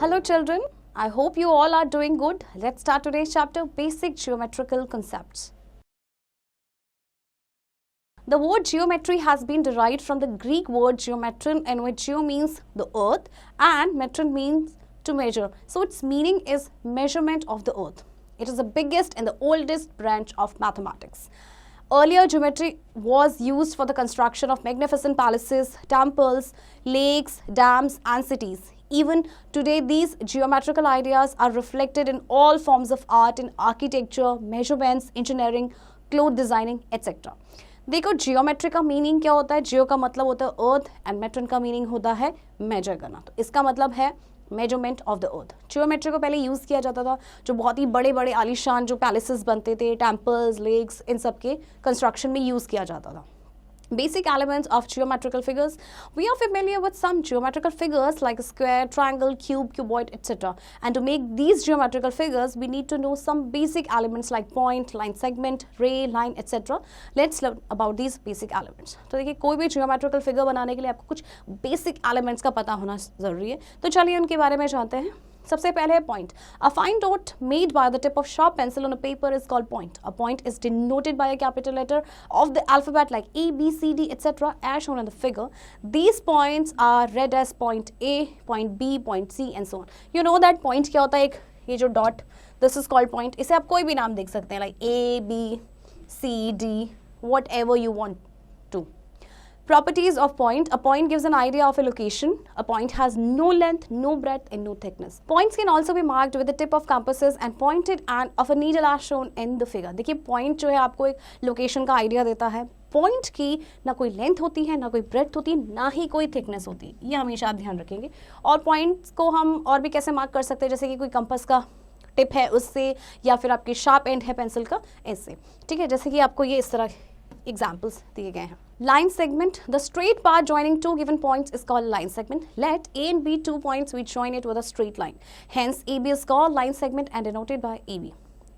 Hello children, I hope you all are doing good. Let's start today's chapter, Basic Geometrical Concepts. The word geometry has been derived from the Greek word geometron, in which geo means the earth and metron means to measure. So its meaning is measurement of the earth. It is the biggest and the oldest branch of mathematics. Earlier, geometry was used for the construction of magnificent palaces, temples, lakes, dams and cities. Even today, these geometrical ideas are reflected in all forms of art, in architecture, measurements, engineering, cloth designing, etc. देखो geometry का meaning क्या होता है. जियो का मतलब होता है earth and matron का मीनिंग होता है मेजर करना. तो इसका मतलब है measurement of the earth. Geometry को पहले यूज़ किया जाता था जो बहुत ही बड़े बड़े आलीशान जो पैलेसेस बनते थे, टेम्पल्स, लेक्स, इन सब के कंस्ट्रक्शन में यूज़ किया जाता था. Basic elements of geometrical figures. We are familiar with some geometrical figures like a square, triangle, cube, cuboid, etc. And to make these geometrical figures, we need to know some basic elements like point, line segment, ray, line, etc. Let's learn about these basic elements. तो देखिए कोई भी geometrical figure बनाने के लिए आपको कुछ basic elements का पता होना ज़रूरी है. तो चलिए उनके बारे में जानते हैं. सबसे पहले है point. A fine dot made by the tip of sharp pencil on a paper is called point. A point is denoted by a capital letter of the alphabet like A, B, C, D, etc. as shown in the figure. These points are read as point A, point B, point C and so on. You know that point क्या होता है. एक ये जो dot, this is called point. इसे आप कोई भी नाम देख सकते हैं like A, B, C, D, whatever you want to. Properties of point. A point gives an idea of a location. A point has no length, no breadth and no thickness. Points can also be marked with the tip of compasses and pointed end of a needle as shown in the figure. देखिए point जो है आपको एक location का idea देता है. Point की ना कोई लेंथ होती है, ना कोई ब्रेड्थ होती है, ना ही कोई थिकनेस होती है. ये हमेशा आप ध्यान रखेंगे. और पॉइंट्स को हम और भी कैसे मार्क कर सकते हैं, जैसे कि कोई कंपास का टिप है उससे, या फिर आपकी शार्प एंड है पेंसिल का, ऐसे. ठीक है, जैसे कि आपको ये इस तरह एग्जाम्पल्स दिए गए हैं. Line segment. The straight path joining two given points is called line segment. Let A and B 2 points which join it with a straight line. Hence, AB is called line segment and denoted by AB.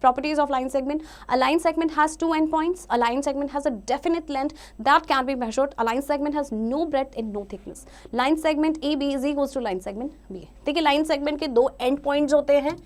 Properties of line segment. A line segment has two endpoints. A line segment has a definite length that can be measured. A line segment has no breadth and no thickness. Line segment AB is equals to line segment B. देखिए line segment के दो end points होते हैं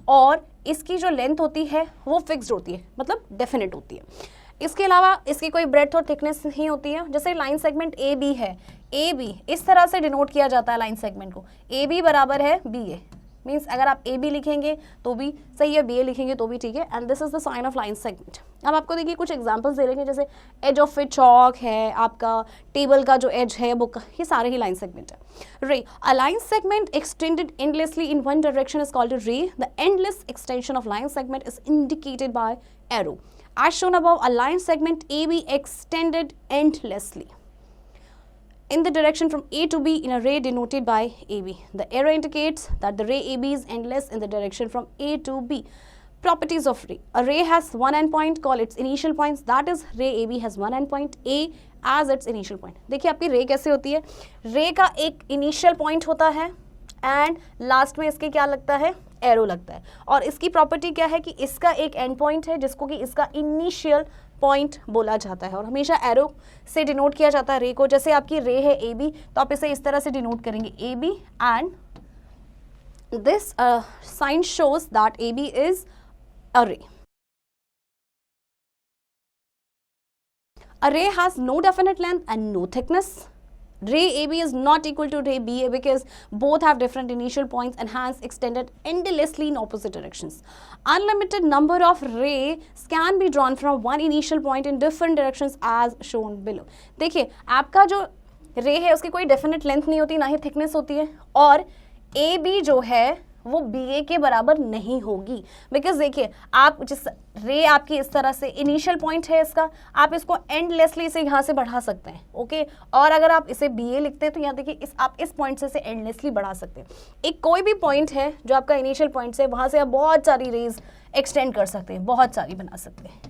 और इसकी जो length होती है वो फिक्स्ड होती है, मतलब डेफिनेट होती है. इसके अलावा इसकी कोई ब्रेड्थ और थिकनेस नहीं होती है. जैसे लाइन सेगमेंट ए बी है, ए बी इस तरह से डिनोट किया जाता है लाइन सेगमेंट को. ए बी बराबर है बी ए, मीन्स अगर आप ए बी लिखेंगे तो भी सही है, बी ए लिखेंगे तो भी ठीक है. And this is the sign of line segment. अब आपको देखिए कुछ एग्जांपल्स दे देंगे, जैसे एज ऑफ ए चॉक है, आपका टेबल का जो एज है वो, ये सारे ही लाइन सेगमेंट है. रे. अ line segment extended endlessly in one direction is called रे. The endless extension of line segment is indicated by arrow. As shown above, a line segment AB extended endlessly in the direction from A to B in a ray denoted by AB. The arrow indicates that the ray AB is endless in the direction from A to B. Properties of ray. A ray has one endpoint, call its initial points. That is, ray AB has one endpoint A as its initial point. देखिए आपकी ray कैसे होती है. ray का एक initial point होता है and last में इसके क्या लगता है, एरो लगता है. और इसकी प्रॉपर्टी क्या है कि इसका एक एंड पॉइंट है जिसको कि इसका इनिशियल पॉइंट बोला जाता है और हमेशा एरो से डिनोट किया जाता है रे को. जैसे आपकी रे है ए बी, तो आप इसे इस तरह से डिनोट करेंगे A B and this sign shows that A B is a ray. A ray has no definite length and no thickness. Ray AB is not equal to ray BA because both have different initial points and hence extended endlessly in opposite directions. Unlimited number of rays can be drawn from one initial point in different directions as shown below. देखिए आपका जो ray है उसकी कोई definite length नहीं होती, ना ही thickness होती है, और AB जो है वो बी ए के बराबर नहीं होगी. बिकॉज देखिए आप जिस रे आपकी इस तरह से इनिशियल पॉइंट है इसका, आप इसको एंडलेसली से यहाँ से बढ़ा सकते हैं. ओके और अगर आप इसे बी ए लिखते हैं तो यहाँ देखिए आप इस पॉइंट से एंडलेसली बढ़ा सकते हैं. एक कोई भी पॉइंट है जो आपका इनिशियल पॉइंट है, वहाँ से आप बहुत सारी रेज एक्सटेंड कर सकते हैं, बहुत सारी बना सकते हैं.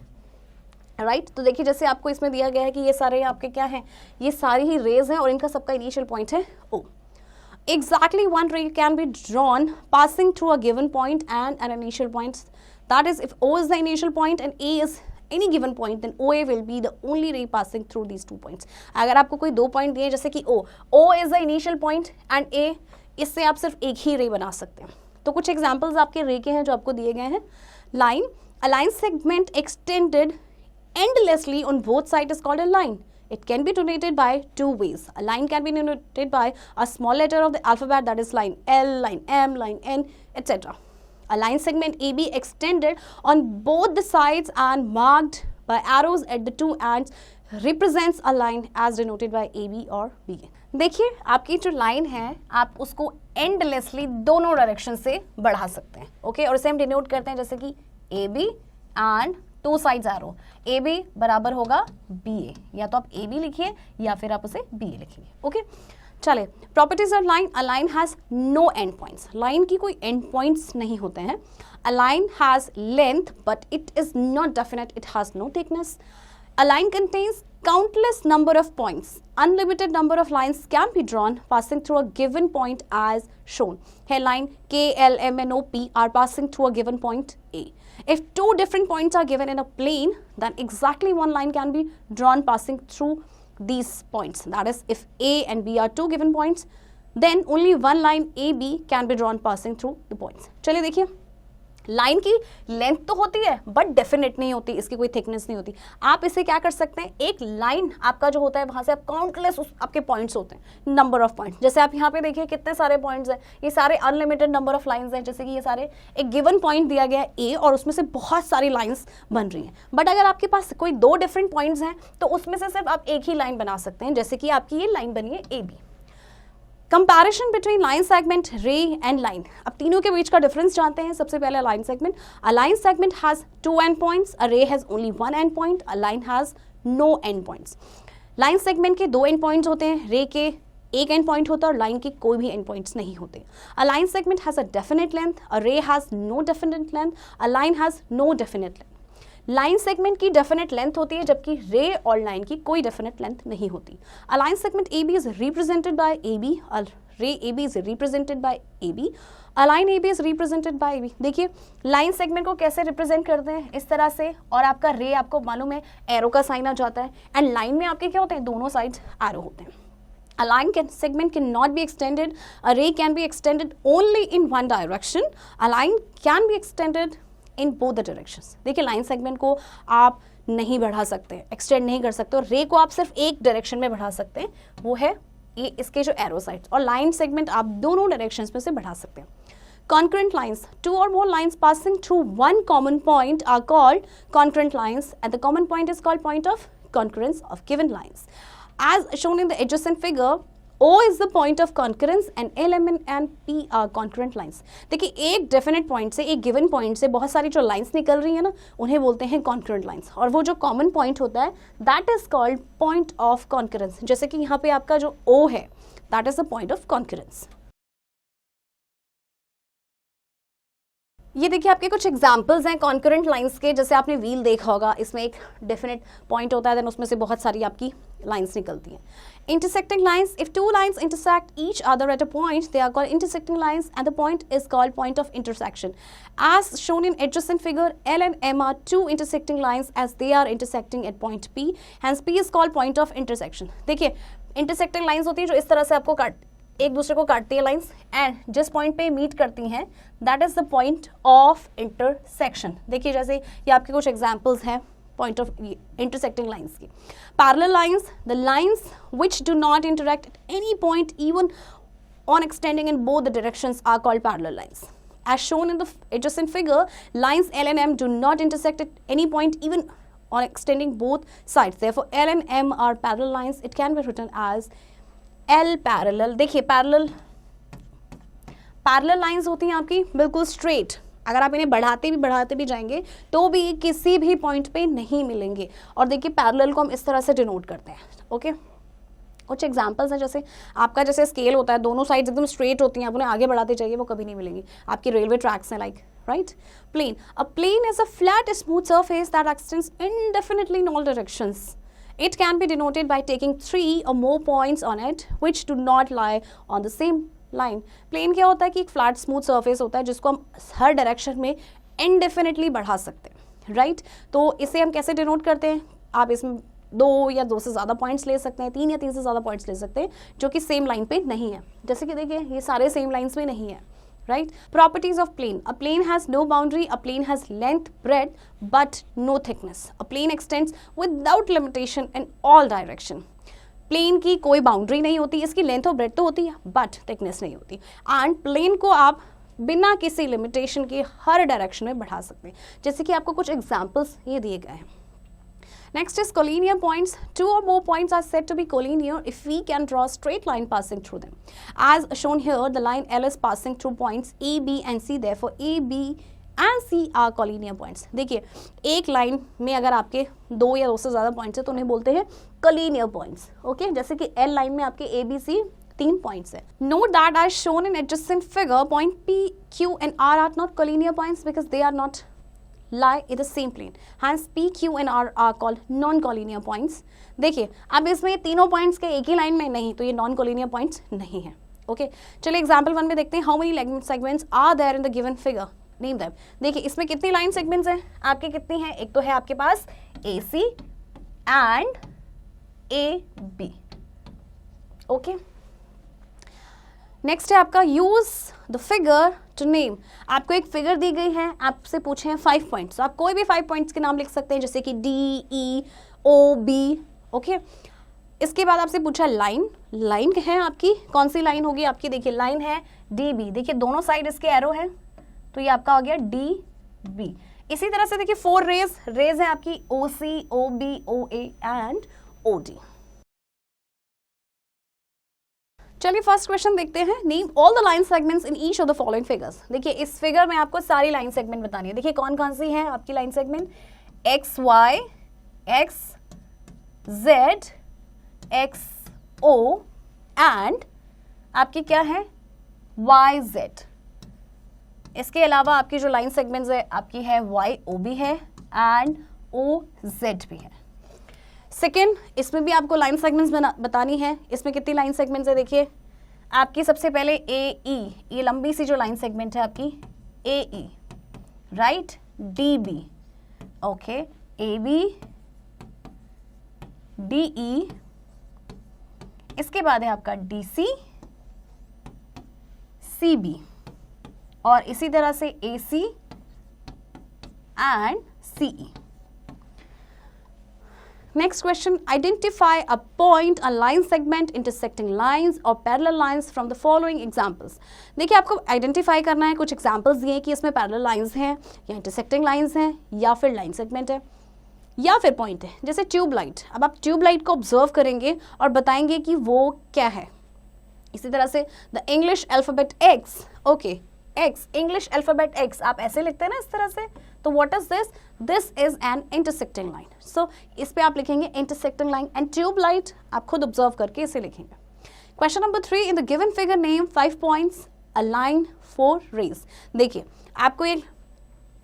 राइट तो देखिए जैसे आपको इसमें दिया गया है कि ये सारे आपके क्या हैं, ये सारी ही रेज हैं और इनका सबका इनिशियल पॉइंट है ओ. Exactly one ray can be drawn passing through a given point and an initial point. That is, if O is the initial point and A is any given point, then OA will be the only ray passing through these 2 points. अगर आपको कोई 2 point दिए जैसे कि O is the initial point and A इससे आप सिर्फ एक ही रे बना सकते हैं। तो कुछ एग्जाम्पल्स आपके रे के हैं जो आपको दिए गए हैं। Line, a line segment extended endlessly on both sides is called a line. It can be denoted by two ways. A line can be denoted by a small letter of the alphabet, that is line L, line M, line N, etc. A line segment AB extended on both the sides and marked by arrows at the two ends represents a line as denoted by AB or BA. देखिए आपकी जो line है आप उसको endlessly दोनों direction से बढ़ा सकते हैं, ओके। और इसे हम डिनोट करते हैं जैसे कि AB and two sides arrow. A B बराबर होगा बी ए, या तो आप ए बी लिखिए या फिर आप उसे बी ए लिखिए, ओके। चले, properties of line. A line has no end points, line की कोई एंड पॉइंट्स नहीं होते हैं। A line has length but it is not definite, it has no thickness. A line contains countless number of points. Unlimited number of lines can be drawn passing through a given point as shown. Here line K, L, M, N, O, P are passing through a given point A. If two different points are given in a plane, then exactly one line can be drawn passing through these points. That is, if A and B are two given points, then only one line AB can be drawn passing through the points. चलिए देखिए, line की length तो होती है but definite नहीं होती, इसकी कोई थिकनेस नहीं होती। आप इसे क्या कर सकते हैं, एक लाइन आपका जो होता है वहां से आप काउंटलेस आपके पॉइंट्स होते हैं, नंबर ऑफ पॉइंट्स। जैसे आप यहाँ पे देखिए कितने सारे पॉइंट्स हैं, ये सारे अनलिमिटेड नंबर ऑफ लाइंस हैं। जैसे कि ये सारे एक गिवन पॉइंट दिया गया है ए और उसमें से बहुत सारी लाइन्स बन रही हैं। बट अगर आपके पास कोई दो डिफरेंट पॉइंट्स हैं तो उसमें से सिर्फ आप एक ही लाइन बना सकते हैं, जैसे कि आपकी ये लाइन बनी है A B. Comparison between line segment, ray and line. अब तीनों के बीच का डिफरेंस जानते हैं। सबसे पहले line segment. A line segment has two end points, a ray has only one end point, a line has no end points. Line segment के दो एंड पॉइंट्स होते हैं, रे के एक एंड पॉइंट होता है और लाइन के कोई भी एंड पॉइंट्स नहीं होते। A line segment has a definite length, a ray has no definite length, a line has no definite length. Line segment की डेफिनेट लेंथ होती है जबकि रे और लाइन की कोई डेफिनेट लेंथ नहीं होती। A line segment A B is represented by A B, ray A B is represented by A B, a line A B is represented by A B. देखिए लाइन सेगमेंट को कैसे represent करते हैं, इस तरह से, और आपका रे आपको मालूम है एरो का साइन आ जाता है, एंड लाइन में आपके क्या होते हैं, दोनों साइड्स एरो होते हैं। A line segment cannot be extended. A ray can be extended only in one direction. A line can be extended in both the directions. देखिए लाइन सेगमेंट को आप नहीं बढ़ा सकते, एक्सटेंड नहीं कर सकते, और रे को आप सिर्फ एक डायरेक्शन में बढ़ा सकते हैं, वो है ये इसके जो एरो साइड्स, और लाइन सेगमेंट आप दोनों डायरेक्शंस में से बढ़ा सकते हैं। Concurrent lines. Two or more lines passing through one common point are called concurrent lines, and the common point is called point of concurrence of given lines. As shown in the adjacent figure, O is the point of concurrence and L, M and P are concurrent lines. देखिए एक definite point से, एक given point से बहुत सारी जो lines निकल रही है ना, उन्हें बोलते हैं concurrent lines, और वो जो कॉमन पॉइंट होता है that is called point of concurrence। जैसे कि यहाँ पे आपका जो O है that is the point of concurrence। ये देखिए आपके कुछ एग्जाम्पल्स हैं कॉन्करेंट लाइंस के। जैसे आपने व्हील देखा होगा, इसमें एक डेफिनेट पॉइंट होता है, देन उसमें से बहुत सारी आपकी लाइंस निकलती हैं। Intersecting lines, if two lines intersect each other at a point they are called intersecting lines and the point is called point of intersection. As shown in adjacent figure, L and M are two intersecting lines as they are intersecting at point P, hence P is called point of intersection। देखिए intersecting lines होती है जो इस तरह से आपको एक दूसरे को काटती है लाइंस, एंड जिस पॉइंट पे मीट करती हैं that is the point of intersection. देखिए जैसे ये आपके कुछ एग्जांपल्स हैं पॉइंट ऑफ इंटरसेक्टिंग लाइंस की। Parallel lines, the lines which do not interact at any point even on extending in both the directions are called parallel lines. As shown in the adjacent figure, lines L and M do not intersect at any point even on extending both sides. Therefore, L and M are parallel lines. It can be written as L parallel. देखिए parallel lines होती हैं आपकी बिल्कुल straight, अगर आप इन्हें बढ़ाते भी जाएंगे तो भी किसी भी पॉइंट पे नहीं मिलेंगे। और देखिए पैरेलल को हम इस तरह से डिनोट करते हैं, ओके। कुछ एग्जांपल्स हैं, जैसे आपका जैसे स्केल होता है, दोनों साइड्स एकदम स्ट्रेट होती हैं, आप उन्हें आगे बढ़ाते जाइए वो कभी नहीं मिलेंगी। आपकी रेलवे ट्रैक्स हैं like, right. Plane, a plane is a flat smooth surface that extends indefinitely in all directions. It can be denoted by taking 3 or more points on it which do not lie on the same line. Plane क्या होता है कि एक flat smooth surface होता है जिसको हम हर direction में इनडेफिनेटली बढ़ा सकते हैं, राइट। तो इसे हम कैसे डिनोट करते हैं, आप इसमें दो या दो से ज़्यादा पॉइंट्स ले सकते हैं, 3 या 3 से ज़्यादा पॉइंट्स ले सकते हैं जो कि सेम लाइन पे नहीं है। जैसे कि देखिए ये सारे सेम लाइन्स में नहीं है, right. Properties of plane, a plane has no boundary, a plane has length breadth but no thickness, a plane extends without limitation in all direction. Plane की कोई बाउंड्री नहीं होती, इसकी लेंथ और ब्रेथ तो होती है बट थिकनेस नहीं होती, एंड प्लेन को आप बिना किसी लिमिटेशन के हर डायरेक्शन में बढ़ा सकते हैं। जैसे कि आपको कुछ एग्जांपल्स ये दिए गए हैं। Next is collinear points. Two or more points are said to be collinear if we can draw a straight line passing through them. As shown here, the line L is passing through points A, B and C. Therefore, A, B and C are collinear points. देखिए एक line में अगर आपके दो या दो से ज़्यादा पॉइंट्स है तो उन्हें बोलते हैं collinear points. ओके जैसे कि L लाइन में आपके A, B, C 3 पॉइंट्स है। Note that as shown in adjacent figure, point P, Q and R are not collinear points because they are not lie in the same plane. Hence P, Q and R are called non-collinear points. देखिए अब इसमें तीनों points के एक ही line में नहीं तो ये नॉन कोलिनियर पॉइंट्स नहीं है। ओके चलिए एग्जांपल 1 में देखते हैं। How many line segments are there in the given figure, name them. देखिए इसमें कितनी लाइन सेगमेंट्स हैं आपके, कितनी हैं? एक तो है आपके पास AC and AB। Okay next है आपका use the figure to name. आपको एक फिगर दी गई है, आपसे पूछे हैं 5 पॉइंट्स, आप कोई भी 5 पॉइंट्स के नाम लिख सकते हैं जैसे कि D, E, O, B। Okay इसके बाद आपसे पूछा लाइन, लाइन है आपकी कौन सी लाइन होगी आपकी? देखिए लाइन है DB, देखिए दोनों साइड इसके एरो है तो ये आपका हो गया DB। इसी तरह से देखिए 4 रेज, रेज है आपकी OC, OB, OA and OD। चलिए फर्स्ट क्वेश्चन देखते हैं। Name all the line segments in each of the following figures. देखिए इस फिगर में आपको सारी लाइन सेगमेंट बतानी है। देखिए कौन कौन सी है आपकी line segment? X Y, X Z, X O and आपकी क्या है? Y Z. इसके अलावा आपकी जो लाइन सेगमेंट्स है आपकी है वाई ओ भी है एंड ओ जेड भी है। सेकेंड इसमें भी आपको लाइन सेगमेंट्स बतानी है। इसमें कितनी लाइन सेगमेंट्स है? देखिए आपकी सबसे पहले ए ई, ये लंबी सी जो लाइन सेगमेंट है आपकी A E, right. D B, okay, A B, D E, इसके बाद है आपका डी सी, सी बी और इसी तरह से A C and C E. Next question, identify a point, a line segment intersecting lines or parallel lines from the following examples. देखिए आपको आइडेंटिफाई करना है, कुछ एग्जाम्पल्स दिए हैं कि इसमें पैरेलल लाइंस हैं या इंटरसेक्टिंग लाइंस हैं या फिर लाइन सेगमेंट है या फिर पॉइंट है। जैसे ट्यूबलाइट, अब आप ट्यूबलाइट को ऑब्जर्व करेंगे और बताएंगे कि वो क्या है। इसी तरह से the English alphabet X, okay X, English alphabet X आप ऐसे लिखते हैं ना इस तरह से, तो what is this? This is an intersecting line. So इस पे आप लिखेंगे इंटरसेक्टिंग लाइन एंड ट्यूबलाइट आप खुद ऑब्जर्व करके इसे लिखेंगे। Question number 3, in the given figure name 5 points, a line, 4 rays. देखिए आपको एक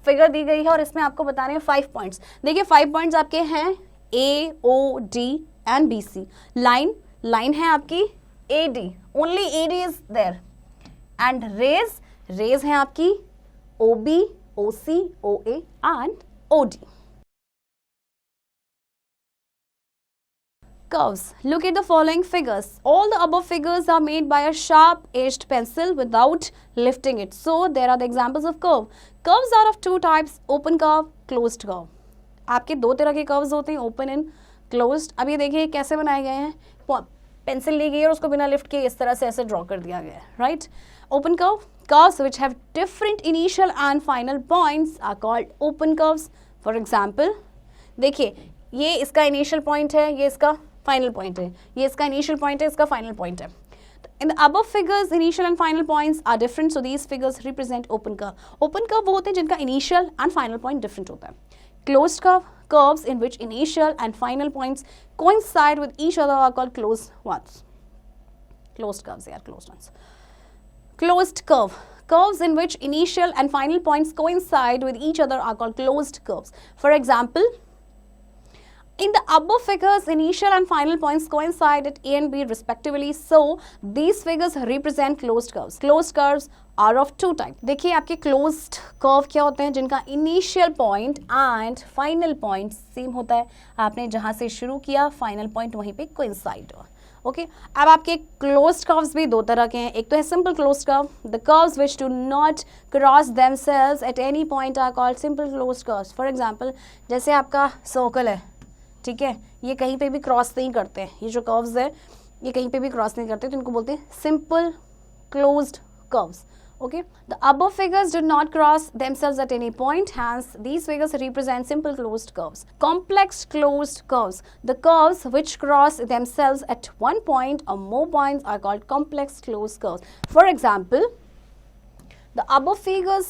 फिगर दी गई है और इसमें आपको बताने हैं 5 पॉइंट्स। देखिए 5 पॉइंट्स आपके हैं A, O, D and B, C। Line, line है आपकी AD, only AD is there and rays, rays हैं आपकी OB, OC, OA and OD. Curves. Look at the following figures. All the above figures are made by a sharp-edged pencil without lifting it. So there are the examples of curve. Curves are of 2 types: open curve, closed curve. आपके 2 तरह के curves होते हैं, open and closed. अब ये देखिए कैसे बनाए गए हैं। पेंसिल ली गई है और उसको बिना लिफ्ट के इस तरह से ऐसे ड्रॉ कर दिया गया है, right. Open curve, curves which have different initial and final points are called open curves. For example, देखिए ये इसका initial point है, ये इसका final point है, ये इसका initial point है, इसका final point है। In the above figures, initial and final points are different, so these figures represent open curve. Open curve वो होते हैं जिनका initial and final point different होता है। Closed curve, curves in which initial and final points coincide with each other are called closed ones. Closed curves, yeah, closed ones. Closed curve, curves in which initial and final points coincide with each other are called closed curves. For example, In the above figures, initial and final points coincide at A and B respectively. So, these figures represent closed curves. Closed curves are of two types. देखिए आपके closed curve क्या होते हैं, जिनका initial point and final point same होता है. आपने जहाँ से शुरू किया final point वहीं पे coincide हुआ. ओके अब आपके क्लोज्ड कर्व्स भी दो तरह के हैं. एक तो है simple closed curve. The curves which do not cross themselves at any point are called simple closed curves. For example जैसे आपका सर्कल है, ठीक है, ये कहीं पे भी क्रॉस नहीं करते हैं. ये जो कर्व्स है ये कहीं पे भी क्रॉस नहीं करते, तो इनको बोलते हैं simple closed curves. Okay, the above figures do not cross themselves at any point, hence these figures represent simple closed curves. Complex closed curves. The curves which cross themselves at one point or more points are called complex closed curves. For example, the above figures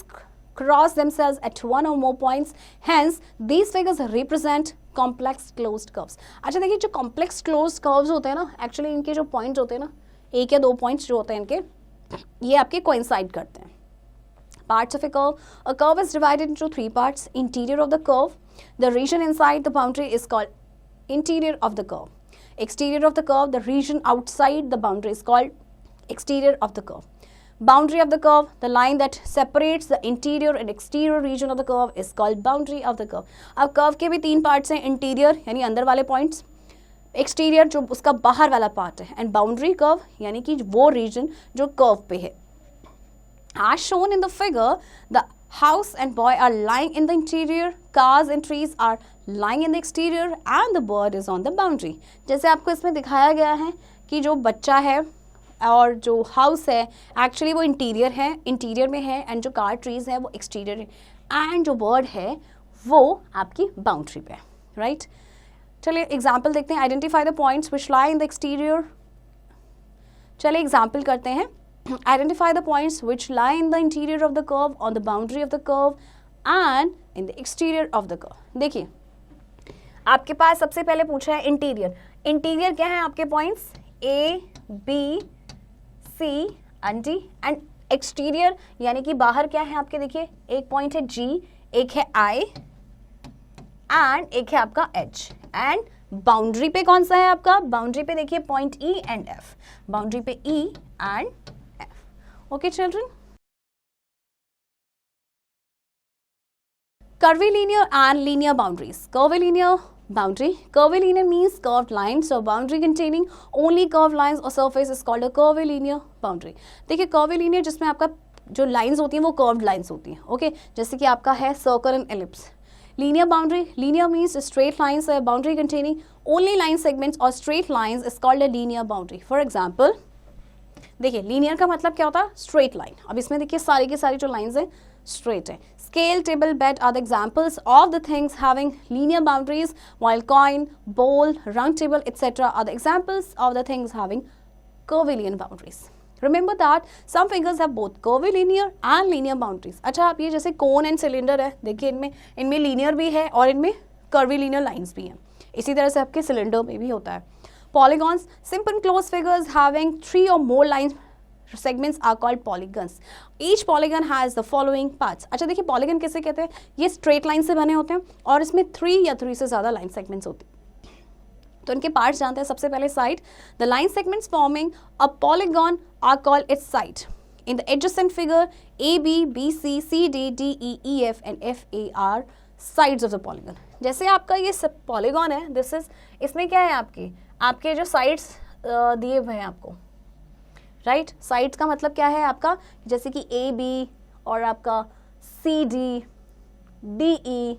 cross themselves at one or more points, hence these figures represent complex closed curves. अच्छा देखिए, जो complex closed curves होते हैं ना, actually इनके जो points होते हैं ना, एक या दो points जो होते हैं इनके, ये आपके coincide करते हैं. Parts of a curve is divided into three parts. Interior of the curve, the region inside the boundary is called interior of the curve. Exterior of the curve, the region outside the boundary is called exterior of the curve. Boundary of the curve, the line that separates the interior and exterior region of the curve is called boundary of the curve. अब curve के भी तीन parts हैं, interior यानी अंदर वाले points, exterior जो उसका बाहर वाला पार्ट है, एंड बाउंड्री कर्व यानी कि वो रीजन जो कर्व पे है. As shown in the figure, the house and boy are lying in the interior, cars and trees are lying in the exterior and the bird is on the boundary. जैसे आपको इसमें दिखाया गया है कि जो बच्चा है और जो हाउस है एक्चुअली वो इंटीरियर है, इंटीरियर में है, एंड जो कार ट्रीज है वो एक्सटीरियर है, एंड जो बर्ड है वो आपकी बाउंड्री पे है. राइट, चलिए एग्जाम्पल देखते हैं. Identify the points which lie in the exterior. चलिए एग्जाम्पल करते हैं. Identify the points which lie in the interior of the curve, on the boundary of the curve and in the exterior of the curve. देखिए आपके पास सबसे पहले पूछा है interior. Interior क्या है आपके points A, B, C and D, and exterior यानी कि बाहर क्या है आपके, देखिए एक पॉइंट है G, एक है I एंड एक है आपका H. एंड बाउंड्री पे कौन सा है आपका, बाउंड्री पे देखिए point E and F. Boundary पे E and F. Okay children. Curvilinear and linear boundaries. Curvilinear boundary. Curvilinear means curved lines. So boundary containing only curved lines or surface is called a curvilinear boundary. देखिए curvilinear जिसमें आपका जो lines होती हैं वो curved lines होती हैं. Okay जैसे कि आपका है circle and ellipse. Linear boundary. Linear means straight lines. A boundary containing only line segments or straight lines is called a linear boundary. For example, देखिए linear का मतलब क्या होता है, straight line. अब इसमें देखिए सारी की सारी जो lines हैं straight है. Scale, table, bed are the examples of the things having linear boundaries, while coin, bowl, round table, etc. are the examples of the things having curvilinear boundaries. Remember that some figures have both curvilinear and linear boundaries. अच्छा आप ये जैसे cone and cylinder है, देखिए इनमें linear भी है और इनमें curvilinear lines भी हैं. इसी तरह से आपके cylinder में भी होता है. Polygons, simple closed figures having 3 or more line segments are called polygons. Each polygon has the following parts. अच्छा देखिए polygon किसे कहते हैं, ये straight line से बने होते हैं और इसमें 3 या 3 से ज़्यादा line segments होते हैं. तो इनके पार्ट्स जानते हैं. सबसे पहले side. The line segments forming a polygon are called its side. In the adjacent figure A B B C C D D E E F and F A are sides of the polygon. जैसे आपका ये सब polygon है, this is, इसमें क्या है आपके जो साइड्स दिए हुए हैं आपको, राइट. साइड्स का मतलब क्या है आपका, जैसे कि ए बी और आपका C D D E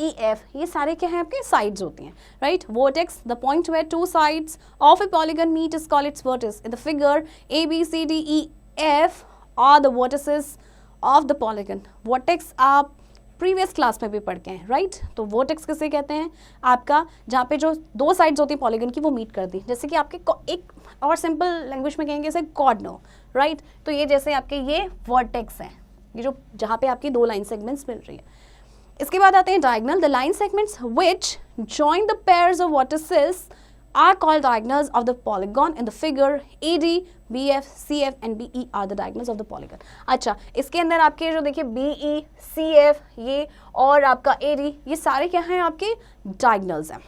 E F, ये सारे क्या हैं आपके साइड्स होती हैं, right. Vertex, the point where two sides of a polygon meet is called its vertex. In the figure A B C D E F are the vertices of the polygon. Vertex आप previous class में भी पढ़ के हैं, right. तो vertex किसे कहते हैं आपका, जहाँ पे जो दो साइड्स होती हैं पॉलीगन की वो मीट करती हैं. जैसे कि आपके एक और सिंपल लैंग्वेज में कहेंगे जैसे कॉर्नर, राइट. तो ये जैसे आपके ये वर्टेक्स हैं, ये जो जहाँ पे आपकी दो लाइन सेगमेंट्स मिल रही है. इसके बाद आते हैं diagonal. The line segments which join the pairs of vertices are called diagonals of the polygon. In the figure AD, BF, CF and BE are the diagonals of the polygon. अच्छा, इसके अंदर आपके जो देखिए BE, CF ये और आपका AD, ये सारे क्या हैं आपके diagonals हैं.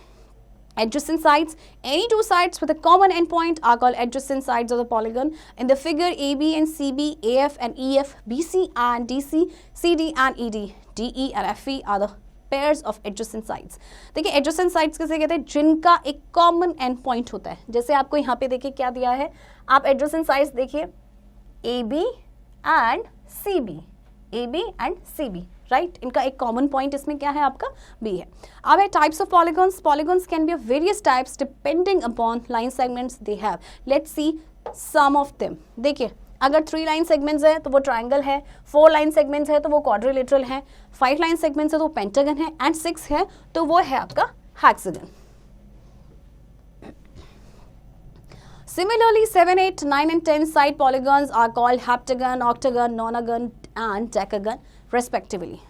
Adjacent sides, any two sides with a common endpoint are called adjacent sides of the polygon. In the figure, AB and CB, AF and EF, BC and DC, CD and ED, DE and FE are the pairs of adjacent sides. देखिए adjacent sides किसे कहते हैं? जिनका एक common endpoint होता है. जैसे आपको यहाँ पे देखिए क्या दिया है, आप adjacent sides देखिए AB and CB, AB and CB, right. इनका एक कॉमन पॉइंट इसमें क्या है आपका? बी है. अब है types of polygons. Polygons can be of various types depending upon line segments they have. Let's see some of them. देखिए अगर 3 लाइन सेगमेंट्स है तो वो ट्राइंगल है, 4 लाइन सेगमेंट्स है तो वो क्वाड्रिलेटरल है, 5 लाइन सेगमेंट्स है तो वो पेंटागन है, एंड 6 है तो वो है आपका hexagon. Similarly, 7, 8, 9 and 10 side polygons are called heptagon, octagon, nonagon and decagon respectively.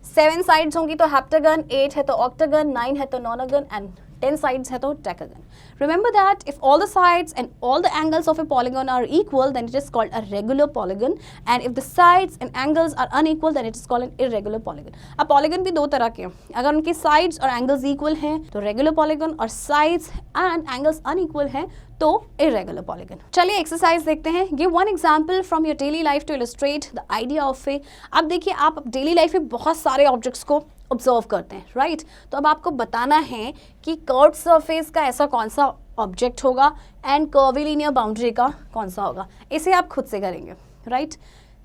7 sides होंगी तो heptagon, 8 है तो octagon, 9 है तो nonagon and 10 sides है तो decagon. Remember that if all the sides and all the angles of a polygon are equal, then it is called a regular polygon, and if the sides and angles are unequal, then it is called an irregular polygon. अब polygon भी दो तरह के हैं. अगर उनकी sides और angles equal हैं तो regular polygon, और sides and angles unequal हैं तो irregular polygon. चलिए एक्सरसाइज देखते हैं. Give one example from your daily life to illustrate the idea of a. अब देखिए आप डेली लाइफ में बहुत सारे ऑब्जेक्ट्स को ऑब्जर्व करते हैं, राइट. तो अब आपको बताना है कि कर्व्ड सरफेस का ऐसा कौन सा ऑब्जेक्ट होगा एंड कर्वीलिनियर बाउंड्री का कौन सा होगा. इसे आप खुद से करेंगे, right.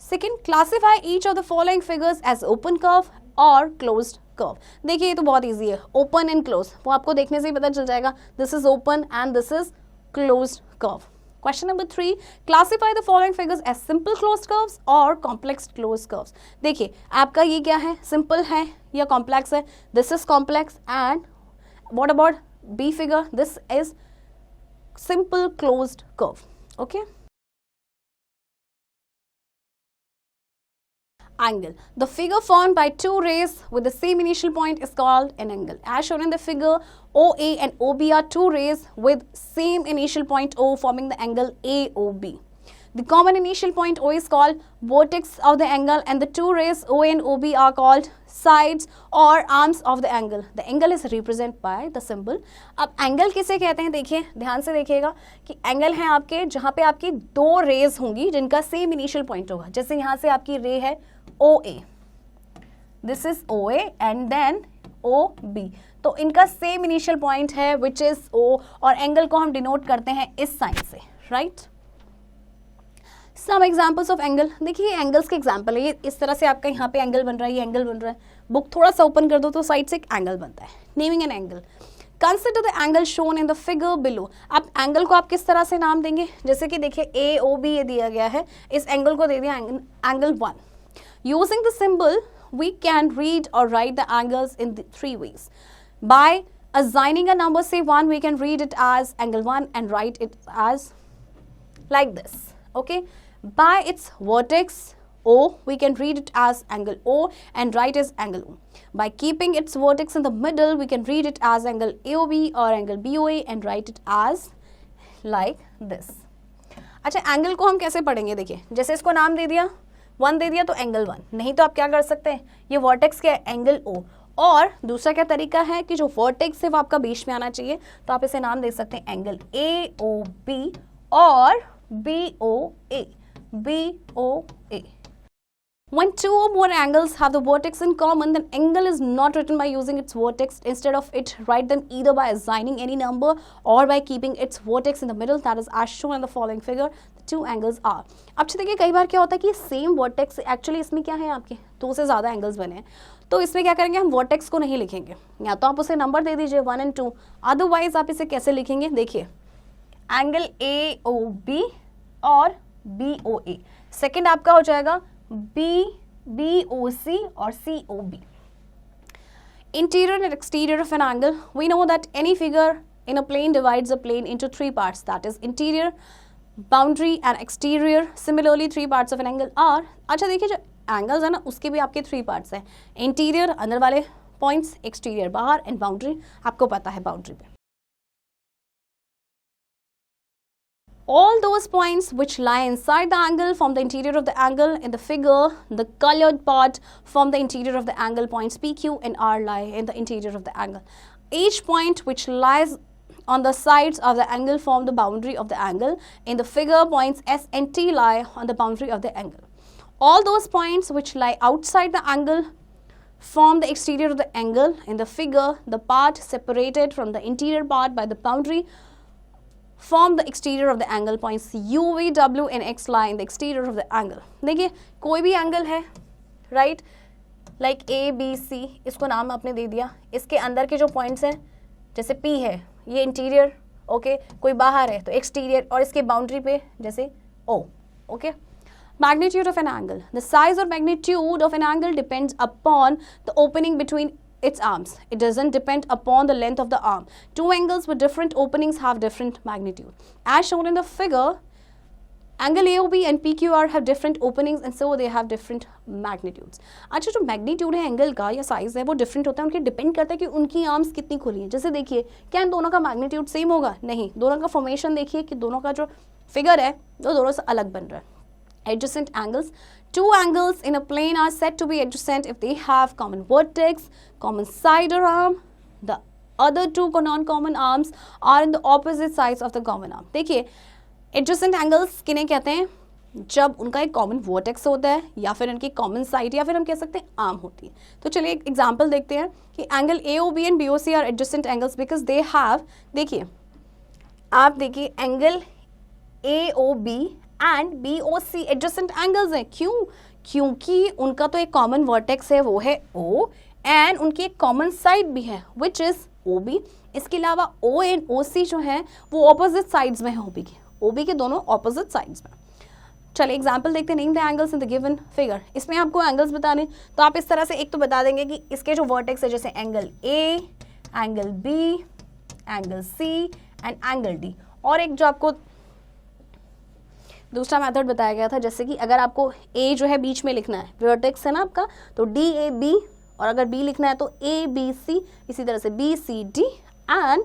Second, classify each of the following figures as open curve और क्लोज्ड कर्व. देखिए ये तो बहुत ईजी है, ओपन एंड क्लोज, वो आपको देखने से ही पता चल जाएगा. This is open and this is closed curve. Question number 3, classify the following figures as simple closed curves or complex closed curves. देखिए आपका ये क्या है, simple है या complex है? This is complex, and what about B figure? This is simple closed curve. Okay. Angle. The figure formed by two rays with the same initial point is called an angle. As shown in the figure, OA and OB are two rays with same initial point O forming the angle AOB. The common initial point O is called vertex of the angle, and the two rays OA and OB are called sides or arms of the angle. The angle is represented by the symbol. अब angle किसे कहते हैं? देखिए ध्यान से देखिएगा कि angle है आपके जहाँ पे आपकी दो rays होंगी जिनका same initial point होगा. जैसे यहाँ से आपकी ray है OA, this is OA and then OB, तो इनका सेम इनिशियल पॉइंट है विच इज O, और एंगल को हम डिनोट करते हैं इस साइन से, right. Some examples of angle. देखिए एंगल्स के एग्जांपल है, ये इस तरह से आपका यहाँ पे एंगल बन रहा है, ये एंगल बन रहा है. बुक थोड़ा सा ओपन कर दो तो साइड से एक एंगल बनता है. Naming an angle. Consider the angle shown in the figure below. आप एंगल को आप किस तरह से नाम देंगे? जैसे कि देखिए AOB ये दिया गया है, इस एंगल को दे दिया angle 1. Using the symbol, we can read or write the angles in the 3 ways. By assigning a number, say 1, we can read it as angle 1 and write it as like this. Okay. By its vertex O, we can read it as angle O and write as angle O. By keeping its vertex in the middle, we can read it as angle AOB or angle BOA and write it as like this. अच्छा, angle को हम कैसे पढ़ेंगे? देखिए जैसे इसको नाम दे दिया 1 दे दिया तो एंगल 1, नहीं तो आप क्या कर सकते हैं, ये वर्टेक्स क्या है, एंगल O. और दूसरा क्या तरीका है कि जो वर्टेक्स है वो आपका बीच में आना चाहिए, तो आप इसे नाम दे सकते हैं एंगल AOB और BOA, BOA. When two or more angles have the vertex in common, then angle is not written by using its vertex. Instead of it, write them either by assigning any number or by keeping its vertex in the middle. That is as shown in the following figure. The two angles are. अब देखिए कई बार क्या होता है कि same vertex, actually इसमें क्या है आपके 2 से ज़्यादा एंगल्स बने हैं, तो इसमें क्या करेंगे हम वर्टेक्स को नहीं लिखेंगे, या तो आप उसे नंबर दे दीजिए 1 and 2. अदरवाइज आप इसे कैसे लिखेंगे? देखिए एंगल AOB और BOA. सेकेंड आपका हो जाएगा BOC or COB. Interior and exterior of an angle. We know that any figure in a plane divides a plane into 3 parts, that is interior, boundary and exterior. Similarly 3 parts of an angle are. अच्छा देखिए जो angles है ना उसके भी आपके 3 parts हैं, interior अंदर वाले पॉइंट्स, एक्सटीरियर बाहर, एंड बाउंड्री आपको पता है बाउंड्री पे. All those points which lie inside the angle form the interior of the angle. In the figure, the colored part form the interior of the angle. Points PQ and R lie in the interior of the angle. Each point which lies on the sides of the angle form the boundary of the angle. In the figure, points S and T lie on the boundary of the angle. All those points which lie outside the angle form the exterior of the angle. In the figure, the part separated from the interior part by the boundary form the exterior of the angle. Points U, V, W and X lie in the exterior of the angle. देखिए कोई भी angle है, right, like A, B, C, इसको नाम आपने दे दिया. इसके अंदर के जो पॉइंट्स हैं, जैसे P है, ये इंटीरियर, ओके, कोई बाहर है तो एक्सटीरियर, और इसके बाउंड्री पे जैसे O, okay. Magnitude of an angle. The size or magnitude of an angle depends upon the opening between its arms. It doesn't depend upon the length of the arm. Two angles with different openings have different magnitude. As shown in the figure, angle AOB and PQR have different openings and so they have different magnitudes. अच्छा, जो magnitude है angle का या size है वो different होता है, उनके डिपेंड करता है कि उनकी आर्म्स कितनी खुली हैं. जैसे देखिए, क्या इन दोनों का मैग्नीट्यूड सेम होगा? नहीं, दोनों का फॉर्मेशन देखिए कि दोनों का जो फिगर है वो दोनों से अलग बन रहा है. Adjacent angles. Two angles in a plane are said to be adjacent if they have common vertex, common side or arm. The other two non-common arms are in the opposite sides of the common arm. देखिए, adjacent angles किन्हें कहते हैं? जब उनका एक common vertex होता है या फिर उनकी कॉमन साइड या फिर हम कह सकते हैं आर्म होती है. तो चलिए एक एग्जांपल देखते हैं कि angle AOB and BOC are adjacent angles because they have, देखिए आप देखिए angle AOB and BOC adjacent angles हैं. क्यों? क्योंकि उनका तो एक कॉमन वर्टेक्स है, वो है O, एंड उनकी एक कॉमन साइड भी है विच इज OB. इसके अलावा O एंड OC जो है वो ऑपोजिट साइड्स में है OB के दोनों ऑपोजिट साइड्स में. चलिए एग्जाम्पल देखते हैं. Name the angles in the given figure. इसमें आपको एंगल्स बताने, तो आप इस तरह से एक तो बता देंगे कि इसके जो वर्टेक्स है, जैसे angle A, angle B, angle C and angle D. और एक जो आपको दूसरा मेथड बताया गया था, जैसे कि अगर आपको A जो है बीच में लिखना है, वर्टेक्स है ना आपका, तो DAB, और अगर B लिखना है तो ABC, इसी तरह से BCD एंड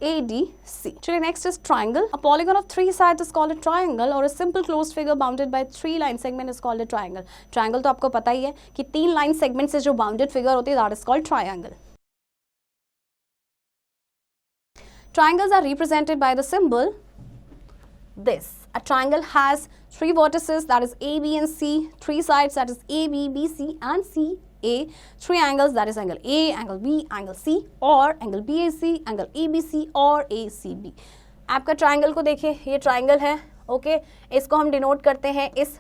ADC. चलिए next is triangle. A polygon of 3 sides is called a triangle or a simple closed figure bounded by 3 line segment is called a triangle. Triangle तो आपको पता ही है कि 3 लाइन सेगमेंट से जो बाउंडेड फिगर होती है that is called triangle. Triangles are represented by the symbol this. A triangle has 3 vertices, that is A, B and C, 3 sides, that is A, B, B, C and C, A, 3 angles, that is angle A, angle B, angle C, or angle BAC, angle ABC और ACB. आपका triangle को देखिए, ये triangle है, okay, इसको हम denote करते हैं इस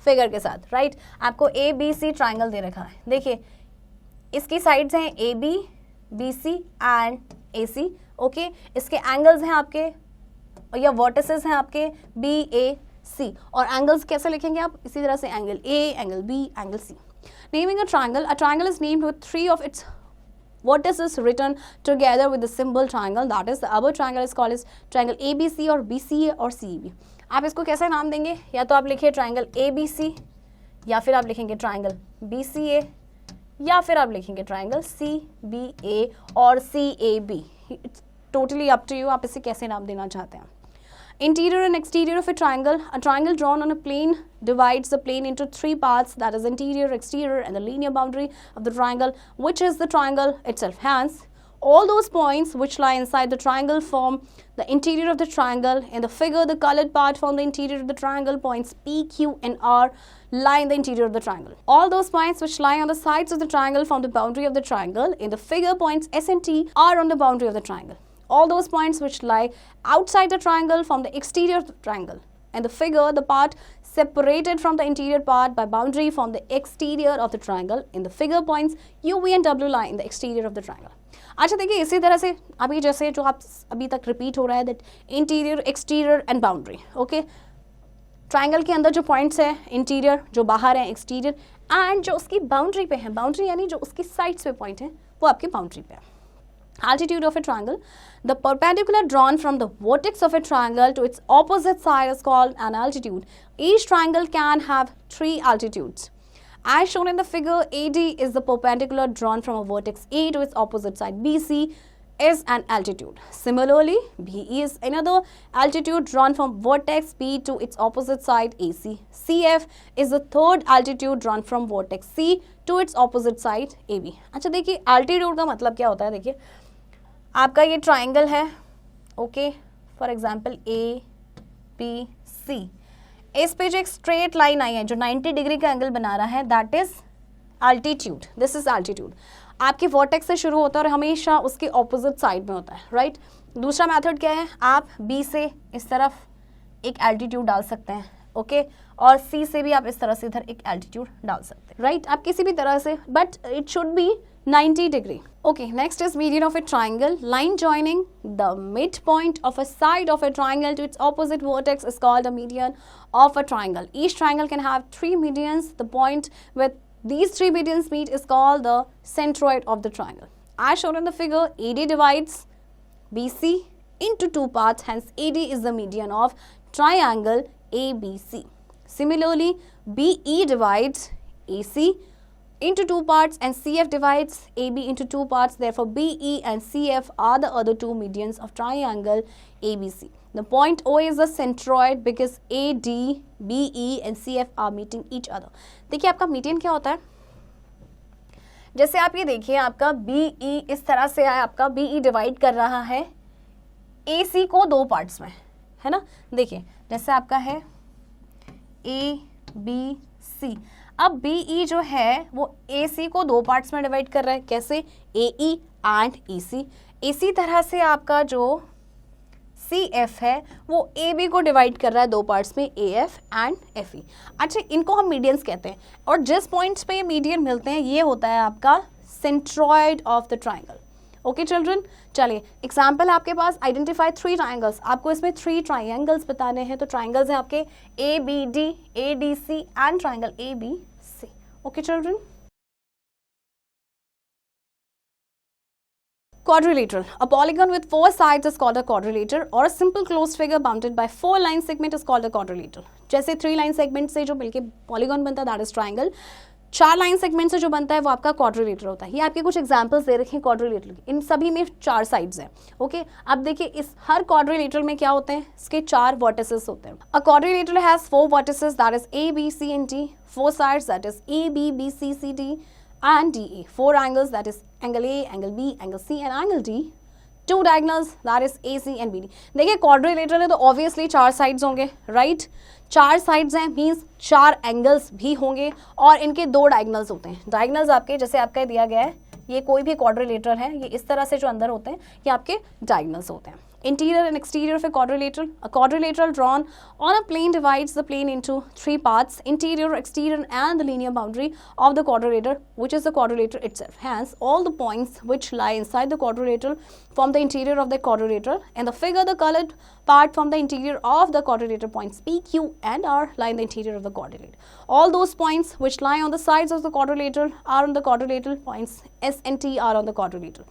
फिगर के साथ, राइट. आपको ABC ट्राइंगल दे रखा है. देखिए इसकी साइड्स हैं AB, BC and AC, okay. इसके एंगल्स हैं आपके या वर्टिसेस हैं आपके BAC, और एंगल्स कैसे लिखेंगे आप? इसी तरह से angle A, angle B, angle C. Naming a triangle is named with 3 of its vertices written together with the symbol triangle. That is, the above triangle is called as triangle ABC or BCA or CEB. आप इसको कैसे नाम देंगे? या तो आप लिखिए triangle ABC, या फिर आप लिखेंगे ट्राइंगल BCA, या फिर आप लिखेंगे ट्राइंगल CBA और CAB. It's totally up to you, आप इसे कैसे नाम देना चाहते हैं. Interior and exterior of a triangle. A triangle drawn on a plane divides the plane into 3 parts, that is interior, exterior and the linear boundary of the triangle, which is the triangle itself. Hence, all those points which lie inside the triangle form the interior of the triangle. In the figure, the colored part form the interior of the triangle. Points P, Q and R lie in the interior of the triangle. All those points which lie on the sides of the triangle form the boundary of the triangle. In the figure, points S and T are on the boundary of the triangle. All those points which lie outside the triangle form the exterior of the triangle. In the figure, the part separated from the interior part by boundary form the exterior of the triangle. In the figure, points U, V and W lie in the exterior of the triangle. अच्छा देखिए, इसी तरह से अभी जैसे जो आप अभी तक रिपीट हो रहा है that interior, exterior and boundary, okay. Triangle के अंदर जो पॉइंट्स है, इंटीरियर जो बाहर है, एक्सटीरियर, एंड जो उसकी बाउंड्री पे है, बाउंड्री यानी जो उसकी साइड्स पे पॉइंट है वो आपकी बाउंड्री पे है. Altitude of a triangle. The perpendicular drawn from the vertex of a triangle to its opposite side is called an altitude. Each triangle can have 3 altitudes. As shown in the figure, AD is the perpendicular drawn from a vertex A to its opposite side BC. is an altitude. Similarly, BE is another altitude drawn from vertex B to its opposite side AC. CF is the third altitude drawn from vertex C to its opposite side AB. अच्छा देखिए altitude का मतलब क्या होता है, देखिए आपका ये ट्राइंगल है, ओके, फॉर एग्जाम्पल ABC, इस पे जो एक स्ट्रेट लाइन आई है जो 90 डिग्री का एंगल बना रहा है, that is altitude. This is altitude. आपकी वर्टेक्स से शुरू होता है और हमेशा उसके ऑपोजिट साइड में होता है, राइट. दूसरा मेथड क्या है, आप बी से इस तरफ एक एल्टीट्यूड डाल सकते हैं, ओके, और सी से भी आप इस तरह से इधर एक एल्टीट्यूड डाल सकते हैं, राइट. आप किसी भी तरह से, but it should be 90 degree. Okay, next is median of a triangle. Line joining the midpoint of a side of a triangle to its opposite vertex is called a median of a triangle. Each triangle can have 3 medians. The point with these 3 medians meet is called the centroid of the triangle. As shown in the figure, AD divides BC into 2 parts, hence AD is the median of triangle ABC. Similarly, BE divides AC into 2 parts and CF divides AB into 2 parts. Therefore, BE and CF are the other 2 medians of triangle ABC. The point O is the centroid because AD, BE and CF are meeting each other. देखिए आपका median क्या होता है, जैसे आप ये देखिए आपका BE इस तरह से है, आपका BE डिवाइड कर रहा है AC को 2 पार्ट्स में, है ना. देखिए जैसे आपका है ABC, अब BE जो है वो AC को 2 पार्ट्स में डिवाइड कर रहा है, कैसे, AE एंड EC. इसी तरह से आपका जो CF है वो AB को डिवाइड कर रहा है 2 पार्ट्स में, AF एंड FE. अच्छा, इनको हम मीडियंस कहते हैं और जिस पॉइंट्स पे ये मीडियन मिलते हैं ये होता है आपका centroid of the triangle. Okay children, चलिए एग्जाम्पल आपके पास, आइडेंटिफाई 3 ट्राइंगल्स. आपको इसमें 3 ट्राइंगल्स बताने हैं. तो ट्राइंगल्स हैं आपके ABD, ADC and triangle ABC. Okay children. Quadrilateral. A polygon with 4 sides is called a quadrilateral or a simple closed figure bounded by 4 line segment is called a quadrilateral. जैसे 3 line segment से जो मिलके polygon बनता है that is triangle, 4 line segment से जो बनता है वो आपका क्वाड्रिलेटरल होता है. ये आपके कुछ एग्जांपल्स दे रखे हैं क्वाड्रिलेटरल की, इन सभी में 4 साइड्स हैं. ओके, अब देखिए इस हर क्वाड्रिलेटरल में क्या होते हैं, इसके 4 वर्टिसेस होते हैं. अ quadrilateral has 4 vertices that is A, B, C and D, 4 sides that is A, B, B, C, C, D and DA, 4 angles that is angle A, angle B, angle C and angle D, 2 diagonals that is AC and BD. देखिए quadrilateral है तो obviously 4 sides होंगे, right. 4 sides हैं means 4 angles भी होंगे और इनके 2 diagonals होते हैं. डायगनल्स आपके जैसे आपका दिया गया है, ये कोई भी क्वाड्रिलेटरल है, ये इस तरह से जो अंदर होते हैं ये आपके डायगनल्स होते हैं. Interior and exterior of a quadrilateral. A quadrilateral drawn on a plane divides the plane into 3 parts, interior, exterior and the linear boundary of the quadrilateral, which is the quadrilateral itself. Hence, all the points which lie inside the quadrilateral form the interior of the quadrilateral. In the figure, the colored part from the interior of the quadrilateral points P, Q and R lie in the interior of the quadrilateral. All those points which lie on the sides of the quadrilateral are on the quadrilateral. Points S and T are on the quadrilateral.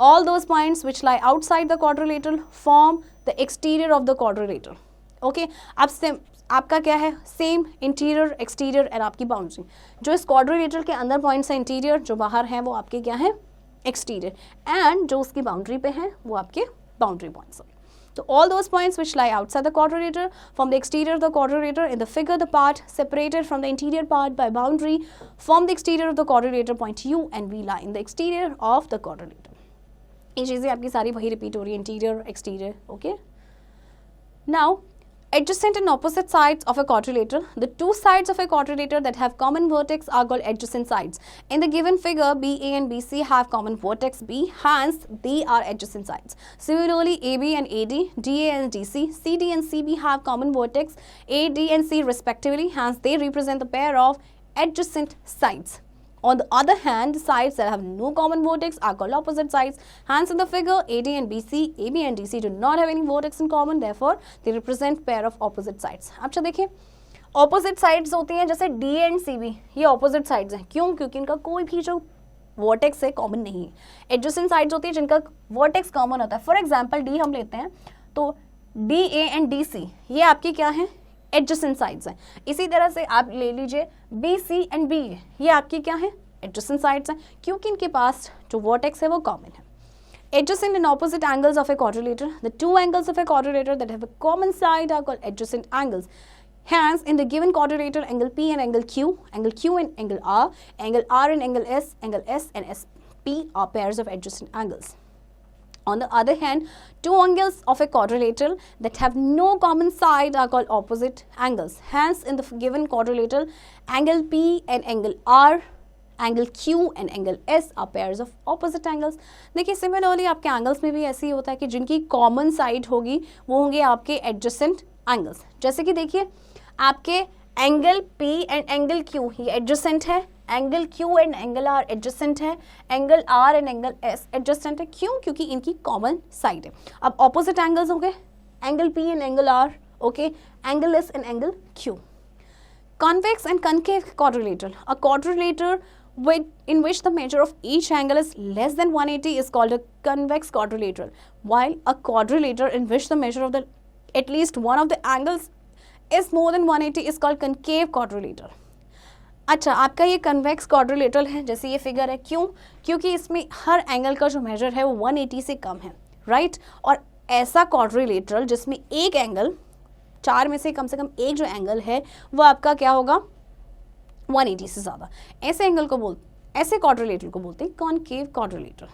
All those points which lie outside the quadrilateral form the exterior of the quadrilateral. Okay, अब से आपका क्या है, same interior, exterior and आपकी boundary. जो इस quadrilateral के अंदर पॉइंट्स हैं इंटीरियर, जो बाहर हैं वो आपके क्या है, एक्सटीरियर, एंड जो उसकी बाउंड्री पे हैं वो आपके boundary points. So all those points which lie outside the quadrilateral from the exterior of the quadrilateral. In the figure, the part separated from the interior part by boundary from the exterior of the quadrilateral point U and V lie in the exterior of the quadrilateral. ये चीज़ें आपकी सारी वही repeat हो रही है, interior, exterior. Okay, now adjacent and opposite sides of a quadrilateral. The 2 sides of a quadrilateral that have common vertex are called adjacent sides. In the given figure, BA and BC have common vertex B, hence they are adjacent sides. Similarly, AB and AD, DA and DC, CD and CB have common vertex A, D and C respectively, hence they represent the pair of adjacent sides. On the other hand, the sides that have no common vertex are called opposite sides. Hence, in the figure, AD and BC, AB and DC do not have any vertex in common. Therefore, they represent pair of opposite sides. अच्छा देखिए, opposite sides होती हैं जैसे D and CB, ये opposite sides हैं. क्यों? क्योंकि इनका कोई भी जो vertex है common नहीं है. Adjacent sides होती है जिनका vertex common होता है. For example, D हम लेते हैं तो DA and DC ये आपकी क्या है, एडजेसेंट साइड्स हैं. इसी तरह से आप ले लीजिए BC एंड B, ये आपकी क्या है, एडजेसेंट साइड्स हैं क्योंकि इनके पास जो वर्टेक्स है वो कॉमन है. Adjacent and opposite angles of a quadrilateral. The two angles of a quadrilateral that have a common side are called adjacent angles. Hence, in the given quadrilateral, angle P and angle Q and angle R and angle S and SP are pairs of adjacent angles. On the other hand, two angles of a quadrilateral that have no common side are called opposite angles. Hence, in the given quadrilateral, angle P and angle R, angle Q and angle S are pairs of opposite angles. देखिए similarly आपके angles में भी ऐसे ही होता है कि जिनकी common side होगी वो होंगे आपके एडजेसेंट एंगल्स. जैसे कि देखिए आपके angle P and angle Q ये एडजेसेंट है, angle Q and angle R adjacent है, angle R and angle S adjacent है. क्यों? क्योंकि इनकी कॉमन साइड है. अब ऑपोजिट एंगल्स हो गए angle P and angle R, okay, angle S and angle Q. Convex and concave quadrilateral. A quadrilateral in which the measure of each angle is less than 180 is called a convex quadrilateral, while a quadrilateral in which the measure of at least one of the angles is more than 180 is called concave quadrilateral. अच्छा, आपका ये convex quadrilateral है, जैसे ये figure है. क्यों? क्योंकि इसमें हर एंगल का जो मेजर है वो 180 से कम है, राइट. और ऐसा क्वाड्रिलेटरल जिसमें एक एंगल, चार में से कम एक जो एंगल है वो आपका क्या होगा, 180 से ज़्यादा. ऐसे एंगल को ऐसे क्वाड्रिलेटरल को बोलते हैं कॉनकेव क्वाड्रिलेटरल.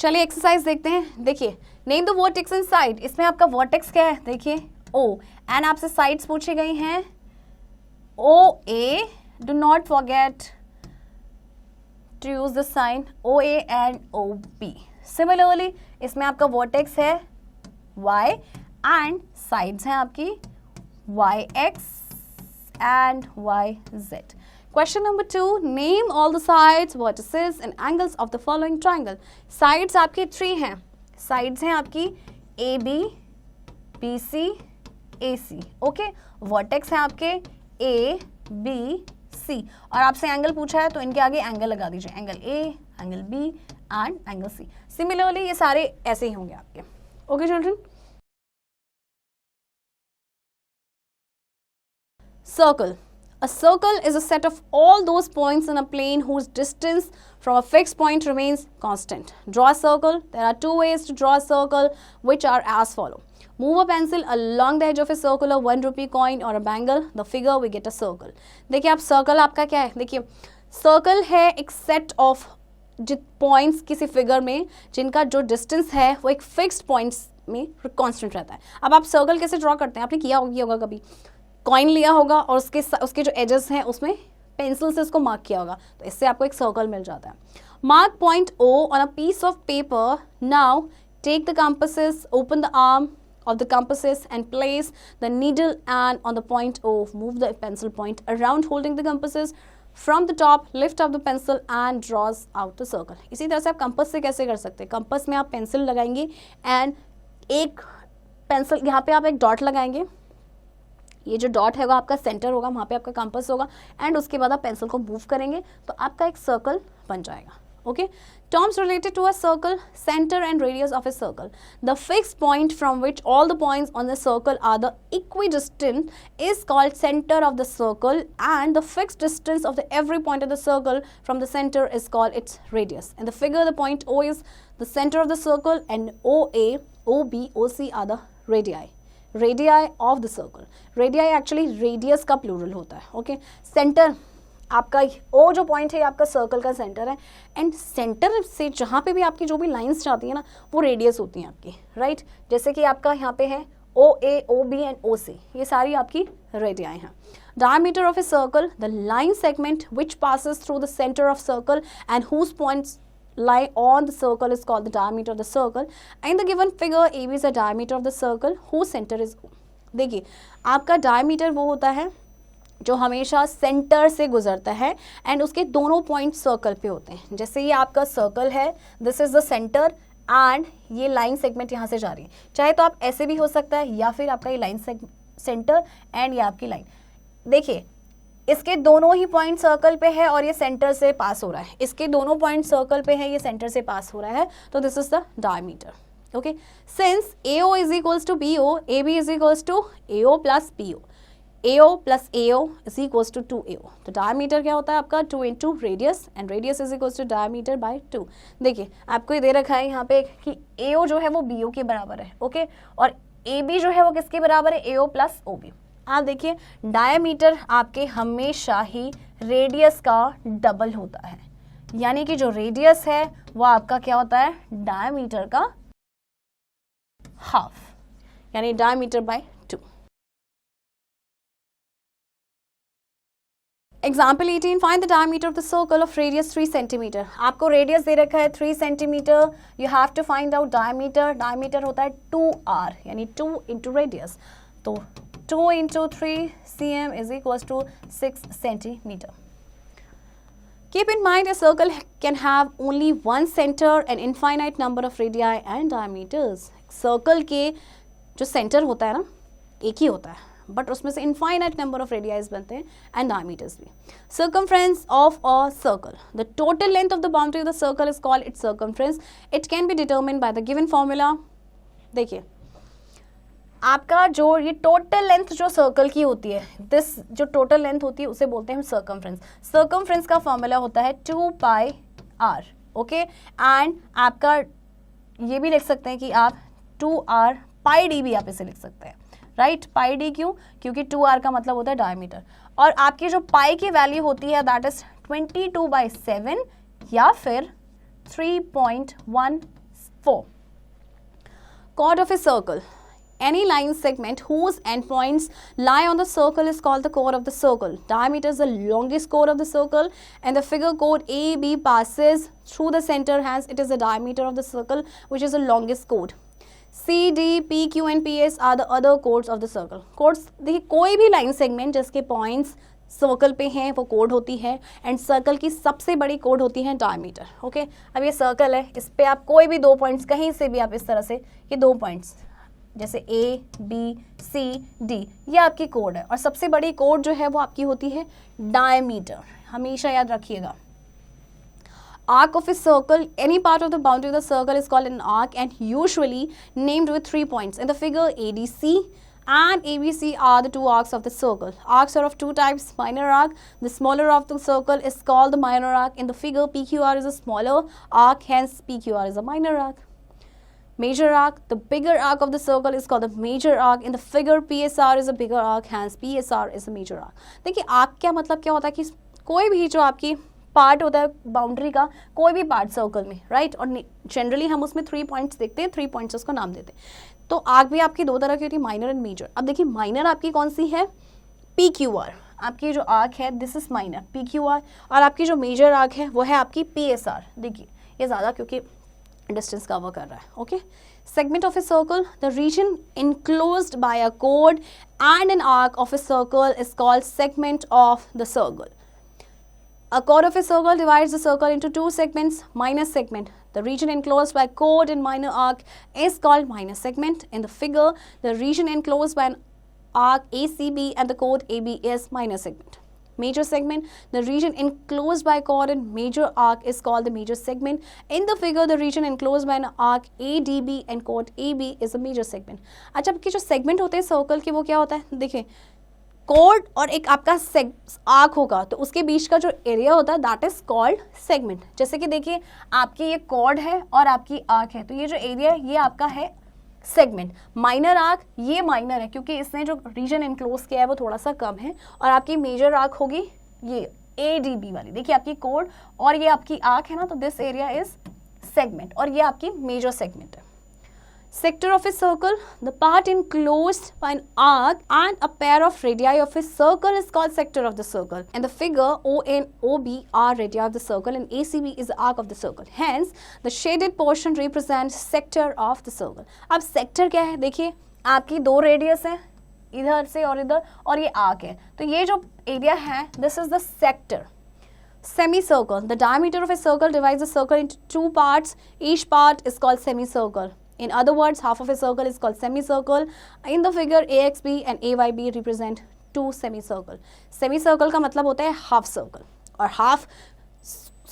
चलिए एक्सरसाइज देखते हैं. देखिए, name the vertex and side. इसमें आपका वर्टेक्स क्या है, देखिए O, एंड आपसे साइड्स पूछी गई हैं OA. Do not forget to use the sign OA and OB. Similarly इसमें आपका वर्टेक्स है Y एंड साइड्स हैं आपकी YX and YZ. Question number 2. Name all the sides, vertices and angles of the following triangle. Sides आपकी 3 हैं. Sides हैं आपकी AB, BC, AC. Okay. Vertex हैं आपके A, B, C. और आपसे एंगल पूछा है तो इनके आगे एंगल लगा दीजिए. Angle A, angle B and angle C. Similarly ये सारे ऐसे ही होंगे आपके. Okay children. Circle. A circle is a set of all those points in a plane whose distance from a fixed point remains constant. Draw a circle. There are two ways to draw a circle, which are as follow. Move a pencil along the edge of a circle of 1 rupee coin or a bangle. The figure we get a circle. देखिए आप circle आपका क्या है, देखिए circle है एक set of points किसी figure में जिनका जो डिस्टेंस है वो एक फिक्स्ड पॉइंट्स में कांस्टेंट रहता है. अब आप सर्कल कैसे ड्रॉ करते हैं, आपने किया होगा कभी, कॉइन लिया होगा और उसके जो एजेस हैं उसमें पेंसिल से उसको मार्क किया होगा, तो इससे आपको एक सर्कल मिल जाता है. Mark point O on a piece of paper. Now take the compasses, open the arm of the compasses and place the needle and on the point O. Move the pencil point around holding the compasses. From the top, lift up the pencil and draws out the circle. इसी तरह से आप compass से कैसे कर सकते हैं, compass में आप पेंसिल लगाएंगे एंड एक पेंसिल यहाँ पे आप एक डॉट लगाएंगे. ये जो डॉट है वो आपका सेंटर होगा, वहाँ पे आपका कंपास होगा एंड उसके बाद आप पेंसिल को मूव करेंगे तो आपका एक सर्कल बन जाएगा. Okay, terms related to a circle: center and radius of a circle. The fixed point from which all the points on the circle are the equidistant is called center of the circle, and the fixed distance of every point of the circle from the center is called its radius. In the figure, the point O is the center of the circle and OA, OB, OC are the radii. Radii of the circle. Radii actually radius का plural होता है. Okay, center आपका O जो point है आपका circle का centre है and centre से जहाँ पे भी आपकी जो भी लाइंस जाती है ना वो रेडियस होती हैं आपकी, राइट. जैसे कि आपका यहाँ पे है OA, OB एंड OC, ये सारी आपकी रेडियाई हैं. Diameter of a circle, the line segment which passes through the centre of circle and whose points lie on the circle is called the diameter of the circle. In the given figure, AB is the diameter of the circle whose center is O. देखिए आपका diameter वो होता है जो हमेशा centre से गुजरता है एंड उसके दोनों पॉइंट सर्कल पे होते हैं. जैसे ये आपका सर्कल है, this is the centre and ये लाइन सेगमेंट यहाँ से जा रही है. चाहे तो आप ऐसे भी हो सकता है या फिर आपका ये लाइन सेंटर एंड ये आपकी लाइन. देखिए इसके दोनों ही पॉइंट सर्कल पे है और ये सेंटर से पास हो रहा है. इसके दोनों पॉइंट सर्कल पे है, ये सेंटर से पास हो रहा है, तो this is the diameter. Okay, since AO is equals to BO, AB is equals to AO plus BO. AO plus AO is equals to 2AO. तो डायमीटर क्या होता है आपका 2 into radius and radius is equals to diameter by 2. देखिए आपको ये दे रखा है यहाँ पे कि AO जो है वो BO के बराबर है, ओके, और AB जो है वो किसके बराबर है, AO प्लस OB. आप देखिए डायमीटर आपके हमेशा ही रेडियस का डबल होता है, यानी कि जो रेडियस है वो आपका क्या होता है, डायमीटर का हाफ, यानी diameter by 2. Example 18, find the diameter of the circle of radius 3 centimetre. आपको रेडियस दे रखा है 3 centimetre, you have to find out diameter. Diameter होता है 2r, यानी 2 इंटू रेडियस, तो 2 into 3 cm is equals to 6 centimetre. Keep in mind a circle can have only one center and infinite number of radii and diameters. Circle के जो centre होता है ना एक ही होता है, बट उसमें से इनफाइनाइट नंबर ऑफ रेडियाइज बनते हैं एंड डायमीटर्स भी. Circumference of a circle, the total length of the boundary of the circle is called it's circumference. It can be determined by the given formula. देखिए आपका जो ये total length जो circle की होती है, दिस जो टोटल लेंथ होती है उसे बोलते हैं सर्कमफ्रेंस. सर्कमफ्रेंस का फॉर्मूला होता है 2πr, ओके, एंड आपका ये भी लिख सकते हैं कि आप 2r पाई डी भी आप इसे लिख सकते हैं, राइट. पाई डी क्यों, क्योंकि 2r का मतलब होता है डायमीटर, और आपकी जो पाई की वैल्यू होती है दैट इज 22/7 या फिर 3.14. Chord of a circle. Any line segment whose endpoints lie on the circle is called the chord of the circle. Diameter is the longest chord of the circle, and the figure chord AB passes through the center, hence it is the diameter of the circle which is the longest chord. C, D, P, Q and P, S are the other chords of the circle. Chords देखिए कोई भी line segment जिसके points circle पे हैं वो code होती है, and circle की सबसे बड़ी कोड होती है डायमीटर, ओके. अब ये सर्कल है, इस पे आप कोई भी 2 पॉइंट्स कहीं से भी आप इस तरह से ये 2 पॉइंट्स जैसे A, B, C, D ये आपकी कोड है, और सबसे बड़ी कोड जो है वो आपकी होती है डायमीटर, हमेशा याद रखिएगा. Arc of a circle, any part of the boundary of the circle is called an arc and usually named with 3 points. In the figure, ADC and ABC are the 2 arcs of the circle. Arcs are of 2 types, minor arc. The smaller of the circle is called the minor arc. In the figure, PQR is a smaller arc, hence PQR is a minor arc. Major arc, the bigger arc of the circle is called the major arc. In the figure, PSR is a bigger arc, hence PSR is a major arc. देखिए arc क्या मतलब क्या होता है कि कोई भी जो आपकी पार्ट होता है बाउंड्री का, कोई भी पार्ट सर्कल में, राइट, और जनरली हम उसमें 3 पॉइंट्स देखते हैं, 3 पॉइंट्स उसको नाम देते हैं. तो आर्क भी आपकी 2 तरह की होती है, माइनर एंड मेजर. अब देखिए माइनर आपकी कौन सी है, PQR. आपकी जो आर्क है दिस इज माइनर PQR, और आपकी जो मेजर आर्क है वो है आपकी PSR. देखिए ये ज़्यादा क्योंकि डिस्टेंस कवर कर रहा है, okay. Segment of a circle, the region enclosed by a chord and an arc of a circle is called segment of the circle. A chord of a circle divides the circle into 2 segments. Minor segment, the region enclosed by chord and minor arc is called minor segment. In the figure, the region enclosed by an arc ACB and the chord AB is minor segment. Major segment, the region enclosed by chord and major arc is called the major segment. In the figure, the region enclosed by an arc ADB and chord AB is a major segment. अच्छा, आपके जो segment होते हैं circle के वो क्या होता है, देखिए कोड और एक आपका आर्क होगा, तो उसके बीच का जो एरिया होता है दैट इज कॉल्ड सेगमेंट. जैसे कि देखिए आपकी ये कॉर्ड है और आपकी आर्क है, तो ये जो एरिया है ये आपका है सेगमेंट. माइनर आर्क, ये माइनर है क्योंकि इसने जो रीजन इनक्लोज किया है वो थोड़ा सा कम है, और आपकी मेजर आर्क होगी ये ADB वाली. देखिए आपकी कोड और ये आपकी आर्क है ना, तो दिस एरिया इज सेगमेंट, और ये आपकी मेजर सेगमेंट है. Sector of a circle, the part enclosed by an arc and a pair of radii of a circle is called sector of the circle. In the figure, O and OB are radii of the circle and ACB is the arc of the circle. Hence, the shaded portion represents sector of the circle. अब sector क्या है, देखिए आपकी 2 radius है इधर से और इधर, और ये आर्क है, तो ये जो एरिया है this is the sector. Semicircle, the diameter of a circle divides the circle into 2 parts. Each part is called semicircle. In other words, half of a circle is called semicircle. In the figure, AXB and AYB represent 2 semicircle. Semicircle का मतलब होता है half circle, और half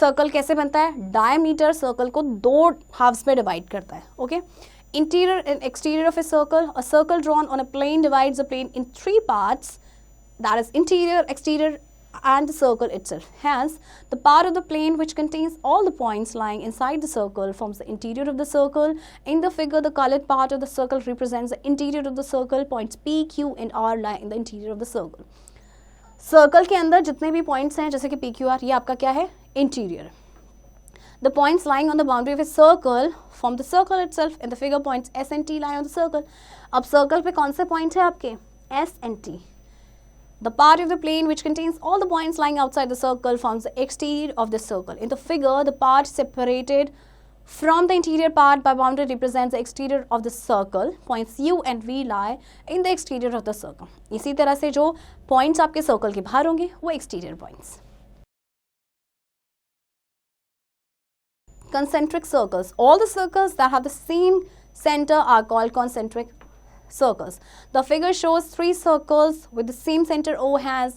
circle कैसे बनता है, diameter circle को 2 halves में डिवाइड करता है, okay. Interior and exterior of a circle drawn on a plane divides the plane in 3 parts. that is interior, exterior, and the circle itself. Hence, the part of the plane which contains all the points lying inside the circle forms the interior of the circle. In the figure, the colored part of the circle represents the interior of the circle. Points P, Q, and R lie in the interior of the circle. Circle के अंदर जितने भी points हैं जैसे कि P Q R, ये आपका क्या है, interior. The points lying on the boundary of a circle form the circle itself. In the figure, points S and T lie on the circle. अब circle पे कौन से points हैं आपके, S and T. The part of the plane which contains all the points lying outside the circle forms the exterior of the circle. In the figure, the part separated from the interior part by boundary represents the exterior of the circle. Points U and V lie in the exterior of the circle. इसी तरह से जो points आपके circle के बाहर होंगे वो exterior points. Concentric circles. All the circles that have the same center are called concentric circles. The figure shows 3 circles with the same center O has.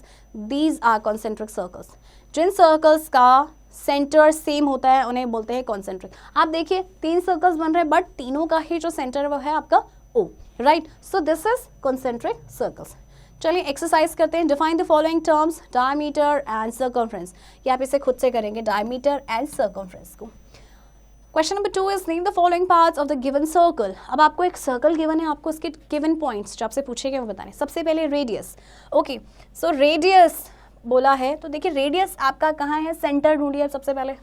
These are concentric circles. Jin circles का center same होता है उन्हें बोलते हैं concentric. आप देखिए 3 circles बन रहे हैं but तीनों का ही जो center वो है आपका O. Right? So this is concentric circles. चलिए एक्सरसाइज करते हैं. Define the following terms, diameter and circumference. ये आप इसे खुद से करेंगे, डायमीटर एंड सर्कमफ्रेंस को. Question number 2 is name the following parts of the given circle. अब आपको एक सर्कल गिवन है, आपको इसके गिवन पॉइंट्स जो आपसे पूछेंगे वो बताने. सबसे पहले रेडियस. ओके, सो रेडियस बोला है तो देखिए रेडियस आपका कहाँ है, सेंटर ढूंढिए सबसे पहले.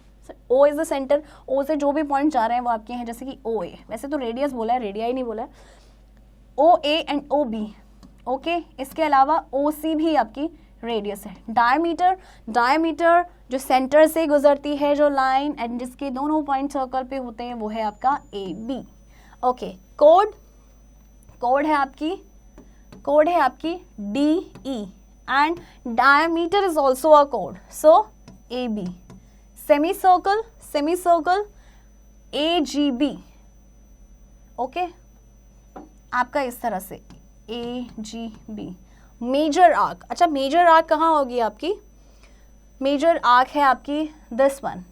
O is the centre. O से जो भी पॉइंट जा रहे हैं वो आपके हैं, जैसे कि OA. वैसे तो रेडियस बोला है, रेडियाई नहीं बोला है. OA and OB. ओके, इसके अलावा OC भी आपकी रेडियस है. डायमीटर, डायमीटर जो सेंटर से गुजरती है जो लाइन एंड जिसके दोनों पॉइंट सर्कल पे होते हैं वो है आपका AB. ओके, कोड, कोड है आपकी DE and diameter is also a code, so AB. Semi circle AGB. Okay, आपका इस तरह से AGB. मेजर आर्क, अच्छा मेजर आर्क कहाँ होगी आपकी, मेजर आर्क है आपकी this one.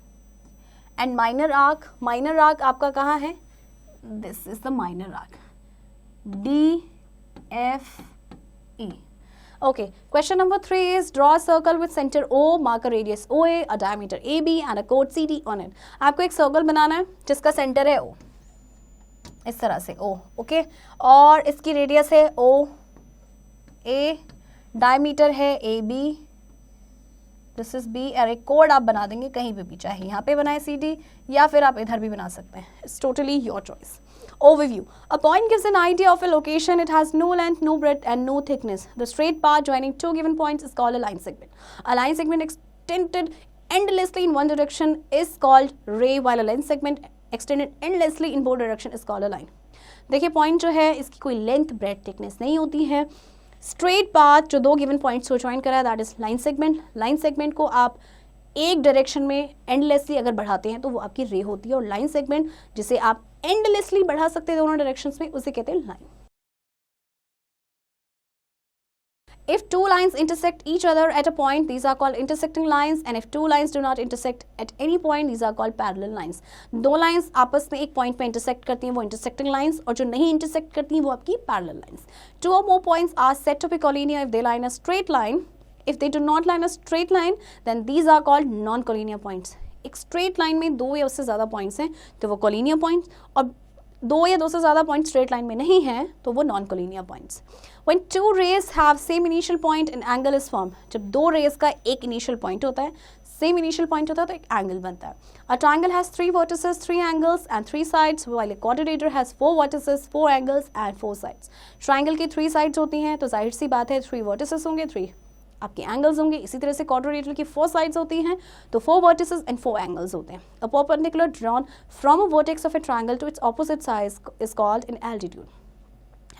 And minor arc आपका कहाँ है, this is the minor arc, DFE. Okay, question number 3 is draw a circle with centre O, mark a radius OA, a diameter AB and a code CD on it. आपको एक circle बनाना है जिसका centre है O, इस तरह से O. Okay, और इसकी रेडियस है OA, डायमीटर है AB, दिस इज B. और एक कोड आप बना देंगे कहीं पे भी, चाहे यहाँ पे बनाए CD या फिर आप इधर भी बना सकते हैं. It's totally your choice. Overview. A point gives an idea of a location. It has no length, no breadth and no thickness. The straight path joining 2 given points is called a line segment. A line segment extended endlessly in one direction is called ray, while a line segment extended endlessly in both direction is called a line. देखिए point जो है इसकी कोई length, bread, thickness नहीं होती है. Straight path जो 2 given points को ज्वाइन करा है that is line segment. Line segment को आप एक डायरेक्शन में एंडलेसली अगर बढ़ाते हैं तो वो आपकी रे होती है, और लाइन सेगमेंट जिसे आप एंडलेसली बढ़ा सकते हैं दोनों डायरेक्शंस में उसे कहते हैं line. If 2 lines intersect each other at a point, these are called intersecting lines, and if 2 lines do not intersect at any point, these are called parallel lines. 2 lines आपस में एक पॉइंट पे intersect करती हैं वो intersecting lines, और जो नहीं इंटरसेक्ट करती हैं वो आपकी parallel lines. 2 or more points are said to be collinear if they line a straight line. If they do not line a straight line, then these are called non-collinear points. एक straight line में 2 या उससे ज़्यादा points हैं तो वो collinear points, और 2 या 2 से ज़्यादा पॉइंट स्ट्रेट लाइन में नहीं हैं तो वो non collinear points. When 2 rays have same initial point, an angle is formed. जब 2 rays का एक इनिशियल पॉइंट होता है, सेम इनिशियल पॉइंट होता है तो एक एंगल बनता है. A triangle has 3 vertices, 3 angles and 3 sides, while a quadrilateral has 4 vertices, 4 angles and 4 sides. Triangle की 3 sides होती हैं तो जाहिर सी बात है 3 vertices होंगे, 3 आपके एंगल्स होंगे. इसी तरह से क्वाड्रिलेटरल की 4 साइड्स होती हैं तो 4 वर्टिसेस एंड 4 एंगल्स होते हैं. A perpendicular drawn from a vertex of a triangle to its opposite side is called in altitude.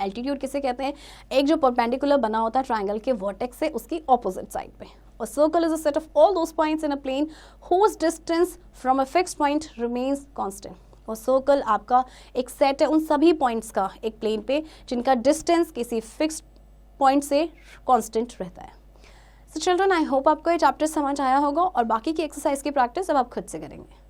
Altitude किसे कहते हैं, एक जो परपेंडिकुलर बना होता है ट्रायंगल के वर्टेक्स से उसकी ऑपोजिट साइड पे. A circle is a set of all those points in a plane whose distance from a fixed point remains constant. और सर्कल आपका एक सेट है उन सभी पॉइंट्स का एक प्लेन पे जिनका डिस्टेंस किसी फिक्स्ड पॉइंट से कांस्टेंट रहता है. सो चिल्ड्रन, आई होप आपको ये चैप्टर समझ आया होगा और बाकी की एक्सरसाइज की प्रैक्टिस अब आप खुद से करेंगे.